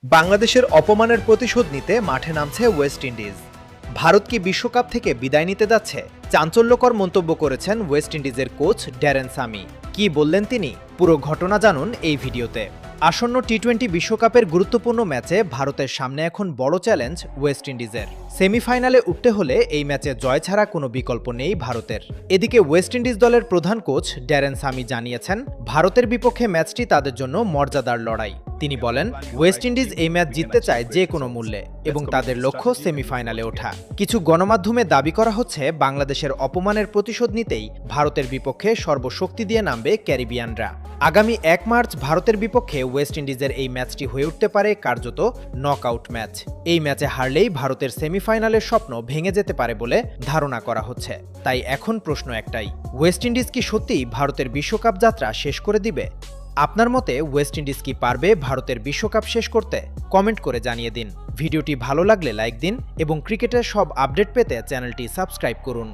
বাংলাদেশের অপমানের প্রতিশোধ নিতে মাঠে নামছে ওয়েস্ট ইন্ডিজ। ভারত কি বিশ্বকাপ থেকে বিদায় নিতে যাচ্ছে? চাঞ্চল্যকর মন্তব্য করেছেন ওয়েস্ট ইন্ডিজের কোচ ড্যারেন সামি। কি বললেন তিনি? পুরো ঘটনা জানুন এই ভিডিওতে। আসন্ন টি-20 বিশ্বকাপের গুরুত্বপূর্ণ ম্যাচে ভারতের সামনে এখন বড় চ্যালেঞ্জ ওয়েস্ট ইন্ডিজের। সেমিফাইনালে উঠতে হলে এই ম্যাচে জয় ছাড়া কোনো বিকল্প নেই ভারতের। এদিকে ওয়েস্ট ইন্ডিজ দলের প্রধান কোচ ড্যারেন সামি জানিয়েছেন, ভারতের বিপক্ষে ম্যাচটি তাদের জন্য মর্যাদার লড়াই। তিনি বলেন, ওয়েস্ট ইন্ডিজ এই ম্যাচ জিততে চায় যে কোনো মূল্যে এবং তাদের লক্ষ্য সেমিফাইনালে ওঠা। কিছু গণমাধ্যমে দাবি করা হচ্ছে, বাংলাদেশের অপমানের প্রতিশোধ নিতেই ভারতের বিপক্ষে সর্বশক্তি দিয়ে নামবে ক্যারিবিয়ানরা। আগামী ১ মার্চ ভারতের বিপক্ষে ওয়েস্ট ইন্ডিজের এই ম্যাচটি হয়ে উঠতে পারে কার্যত নকআউট ম্যাচ। এই ম্যাচে হারলেই ভারতের সেমিফাইনালের স্বপ্ন ভেঙে যেতে পারে বলে ধারণা করা হচ্ছে। তাই এখন প্রশ্ন একটাই, ওয়েস্ট ইন্ডিজ কি সত্যিই ভারতের বিশ্বকাপ যাত্রা শেষ করে দিবে? আপনার মতে ওয়েস্ট ইন্ডিজ কি পারবে ভারতের বিশ্বকাপ শেষ করতে? কমেন্ট করে জানিয়ে দিন। ভিডিওটি ভালো লাগলে লাইক দিন এবং ক্রিকেটের সব আপডেট পেতে চ্যানেলটি সাবস্ক্রাইব করুন।